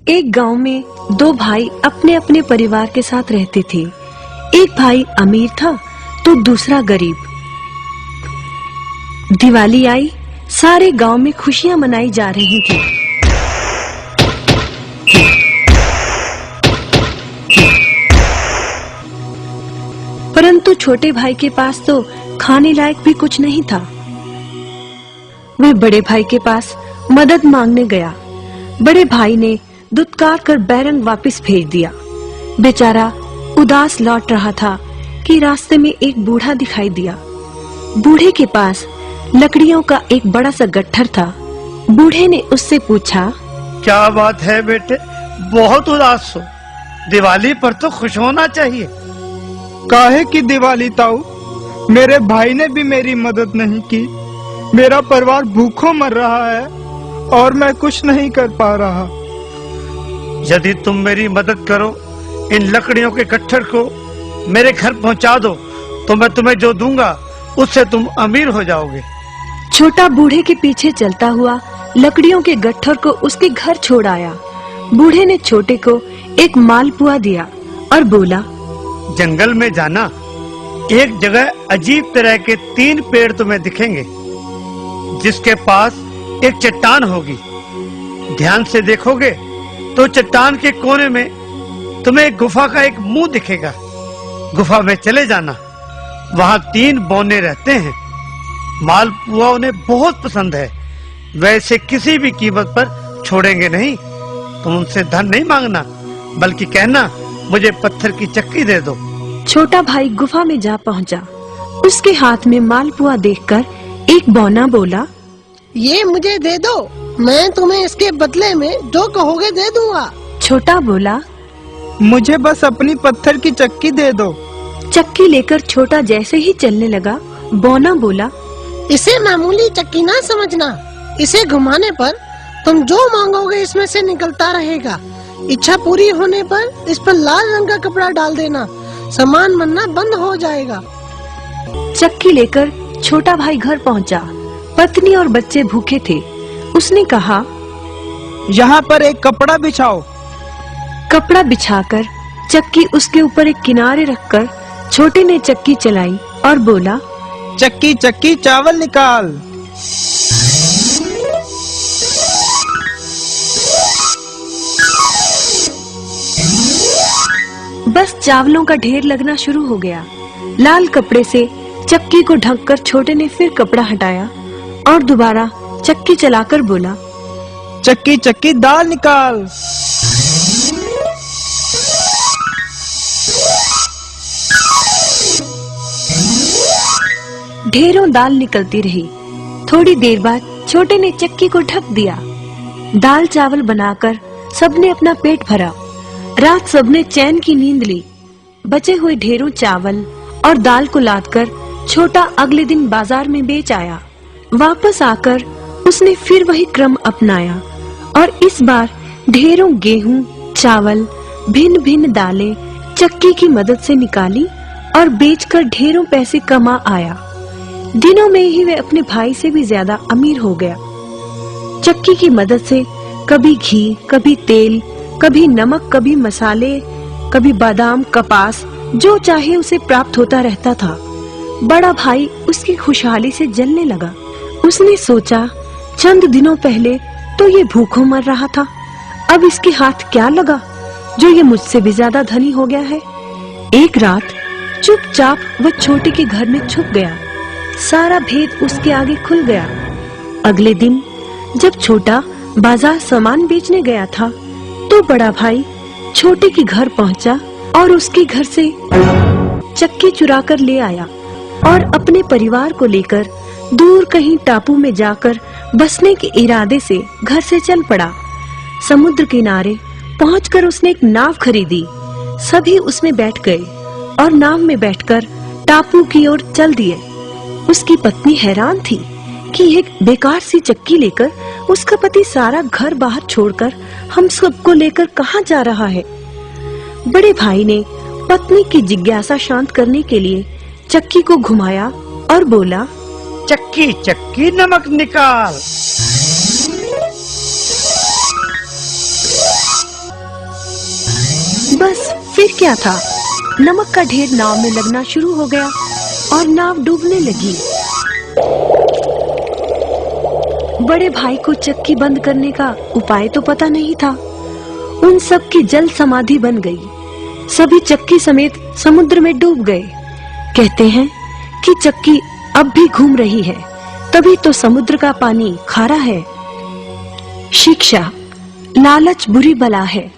एक गांव में दो भाई अपने अपने परिवार के साथ रहते थे। एक भाई अमीर था तो दूसरा गरीब। दिवाली आई, सारे गांव में खुशियां मनाई जा रही थी। परंतु छोटे भाई के पास तो खाने लायक भी कुछ नहीं था। वह बड़े भाई के पास मदद मांगने गया। बड़े भाई ने दुत्कार कर बैरंग वापस भेज दिया। बेचारा उदास लौट रहा था कि रास्ते में एक बूढ़ा दिखाई दिया। बूढ़े के पास लकड़ियों का एक बड़ा सा गट्ठर था। बूढ़े ने उससे पूछा, क्या बात है बेटे, बहुत उदास हो? दिवाली पर तो खुश होना चाहिए। काहे की दिवाली ताऊ, मेरे भाई ने भी मेरी मदद नहीं की। मेरा परिवार भूखों मर रहा है और मैं कुछ नहीं कर पा रहा। यदि तुम मेरी मदद करो, इन लकड़ियों के गट्ठर को मेरे घर पहुंचा दो, तो मैं तुम्हें जो दूंगा उससे तुम अमीर हो जाओगे। छोटा बूढ़े के पीछे चलता हुआ लकड़ियों के गट्ठर को उसके घर छोड़ आया। बूढ़े ने छोटे को एक मालपुआ दिया और बोला, जंगल में जाना, एक जगह अजीब तरह के 3 पेड़ तुम्हें दिखेंगे, जिसके पास एक चट्टान होगी। ध्यान से देखोगे तो चट्टान के कोने में तुम्हें एक गुफा का एक मुंह दिखेगा। गुफा में चले जाना, वहां 3 बौने रहते हैं। मालपुआ उन्हें बहुत पसंद है, वैसे किसी भी कीमत पर छोड़ेंगे नहीं। तुम उनसे धन नहीं मांगना, बल्कि कहना मुझे पत्थर की चक्की दे दो। छोटा भाई गुफा में जा पहुंचा। उसके हाथ में मालपुआ देखकर एक बौना बोला, ये मुझे दे दो, मैं तुम्हें इसके बदले में जो कहोगे दे दूंगा। छोटा बोला, मुझे बस अपनी पत्थर की चक्की दे दो। चक्की लेकर छोटा जैसे ही चलने लगा, बौना बोला, इसे मामूली चक्की ना समझना। इसे घुमाने पर तुम जो मांगोगे इसमें से निकलता रहेगा। इच्छा पूरी होने पर इस पर लाल रंग का कपड़ा डाल देना, सामान बनना बंद हो जाएगा। चक्की लेकर छोटा भाई घर पहुंचा। पत्नी और बच्चे भूखे थे। उसने कहा, यहाँ पर एक कपड़ा बिछाओ। कपड़ा बिछाकर चक्की उसके ऊपर एक किनारे रखकर छोटे ने चक्की चलाई और बोला, चक्की चक्की चावल निकाल। बस चावलों का ढेर लगना शुरू हो गया। लाल कपड़े से चक्की को ढककर छोटे ने फिर कपड़ा हटाया और दोबारा चक्की चलाकर बोला, चक्की चक्की दाल निकाल। ढेरों दाल निकलती रही। थोड़ी देर बाद छोटे ने चक्की को ढक दिया। दाल चावल बनाकर सबने अपना पेट भरा। रात सबने चैन की नींद ली। बचे हुए ढेरों चावल और दाल को लादकर छोटा अगले दिन बाजार में बेच आया। वापस आकर उसने फिर वही क्रम अपनाया और इस बार ढेरों गेहूं, चावल, भिन्न भिन्न दालें चक्की की मदद से निकाली और बेचकर ढेरों पैसे कमा आया। दिनों में ही वह अपने भाई से भी ज्यादा अमीर हो गया। चक्की की मदद से कभी घी, कभी तेल, कभी नमक, कभी मसाले, कभी बादाम, कपास, जो चाहे उसे प्राप्त होता रहता था। बड़ा भाई उसकी खुशहाली से जलने लगा। उसने सोचा, चंद दिनों पहले तो ये भूखों मर रहा था, अब इसके हाथ क्या लगा जो ये मुझसे भी ज्यादा धनी हो गया है। एक रात चुपचाप वह छोटे के घर में छुप गया। सारा भेद उसके आगे खुल गया। अगले दिन जब छोटा बाजार सामान बेचने गया था, तो बड़ा भाई छोटे के घर पहुंचा और उसके घर से चक्की चुरा कर ले आया और अपने परिवार को लेकर दूर कहीं टापू में जाकर बसने के इरादे से घर से चल पड़ा। समुद्र किनारे पहुंचकर उसने एक नाव खरीदी। सभी उसमें बैठ गए और नाव में बैठकर टापू की ओर चल दिए। उसकी पत्नी हैरान थी कि एक बेकार सी चक्की लेकर उसका पति सारा घर बाहर छोड़कर हम सबको लेकर कहाँ जा रहा है। बड़े भाई ने पत्नी की जिज्ञासा शांत करने के लिए चक्की को घुमाया और बोला, चक्की चक्की नमक निकाल। बस फिर क्या था, नमक का ढेर नाव में लगना शुरू हो गया और नाव डूबने लगी। बड़े भाई को चक्की बंद करने का उपाय तो पता नहीं था। उन सब की जल समाधि बन गई। सभी चक्की समेत समुद्र में डूब गए। कहते हैं कि चक्की अब भी घूम रही है, तभी तो समुद्र का पानी खारा है। शिक्षा, लालच बुरी बला है।